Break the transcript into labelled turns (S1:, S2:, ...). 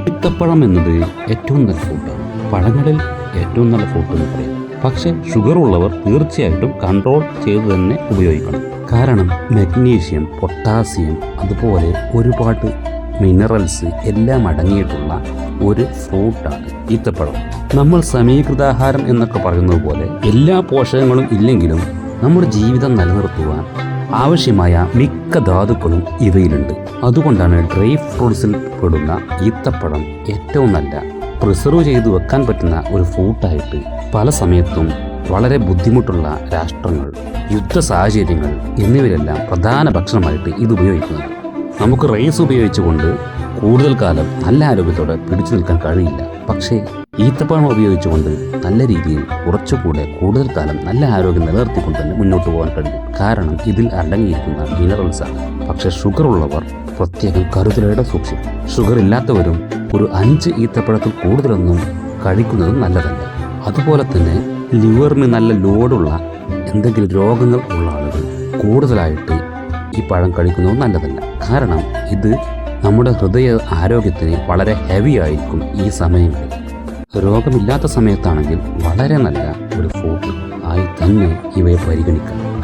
S1: ഈത്തപ്പഴം എന്നത് ഏറ്റവും നല്ല ഫ്രൂട്ടാണ്. പഴങ്ങളിൽ ഏറ്റവും നല്ല ഫ്രൂട്ട് എന്ന് പറയാം. പക്ഷെ ഷുഗർ ഉള്ളവർ തീർച്ചയായിട്ടും കൺട്രോൾ ചെയ്ത് തന്നെ ഉപയോഗിക്കണം. കാരണം മഗ്നീഷ്യം, പൊട്ടാസ്യം, അതുപോലെ ഒരുപാട് മിനറൽസ് എല്ലാം അടങ്ങിയിട്ടുള്ള ഒരു ഫ്രൂട്ടാണ് ഈത്തപ്പഴം. നമ്മൾ സമീകൃതാഹാരം എന്നൊക്കെ പറയുന്നത് പോലെ എല്ലാ പോഷകങ്ങളും ഇല്ലെങ്കിലും നമ്മുടെ ജീവിതം നിലനിർത്തുവാൻ ആവശ്യമായ മിക്ക ധാതുക്കളും ഇവയിലുണ്ട്. അതുകൊണ്ടാണ് ഡ്രൈ ഫ്രൂട്ട്സിൽ പെടുന്ന ഈത്തപ്പഴം ഏറ്റവും നല്ല പ്രിസർവ് ചെയ്ത് വെക്കാൻ പറ്റുന്ന ഒരു ഫ്രൂട്ടായിട്ട് പല സമയത്തും വളരെ ബുദ്ധിമുട്ടുള്ള രാഷ്ട്രങ്ങൾ, യുദ്ധ സാഹചര്യങ്ങൾ എന്നിവരെല്ലാം പ്രധാന ഭക്ഷണമായിട്ട് ഇത് ഉപയോഗിക്കുന്നത്. നമുക്ക് റൈസ് ഉപയോഗിച്ചുകൊണ്ട് കൂടുതൽ കാലം നല്ല ആരോഗ്യത്തോടെ പിടിച്ചു നിൽക്കാൻ കഴിയില്ല. പക്ഷേ ഈത്തപ്പഴം ഉപയോഗിച്ചുകൊണ്ട് നല്ല രീതിയിൽ കുറച്ചുകൂടെ കൂടുതൽ കാലം നല്ല ആരോഗ്യം നിലനിർത്തിക്കൊണ്ട് തന്നെ മുന്നോട്ട് പോകാൻ കഴിയും. കാരണം ഇതിൽ അടങ്ങിയിരിക്കുന്ന മിനറൽസാണ്. പക്ഷേ ഷുഗർ ഉള്ളവർ പ്രത്യേകം കരുതലോടെ സൂക്ഷിക്കും. ഷുഗർ ഇല്ലാത്തവരും ഒരു 5 ഈത്തപ്പഴത്തിൽ കൂടുതലൊന്നും കഴിക്കുന്നത് നല്ലതല്ല. അതുപോലെ തന്നെ ലിവറിന് നല്ല ലോഡുള്ള എന്തെങ്കിലും രോഗങ്ങൾ ഉള്ള ആളുകൾ കൂടുതലായിട്ട് ഈ പഴം കഴിക്കുന്നത് നല്ലതല്ല. കാരണം ഇത് നമ്മുടെ ഹൃദയ ആരോഗ്യത്തിന് വളരെ ഹെവി ആയിരിക്കും. ഈ സമയങ്ങളിൽ രോഗമില്ലാത്ത സമയത്താണെങ്കിൽ വളരെ നല്ല ഒരു ഫ്രൂട്ട് ആയി തന്നെ ഇവയെ പരിഗണിക്കാം.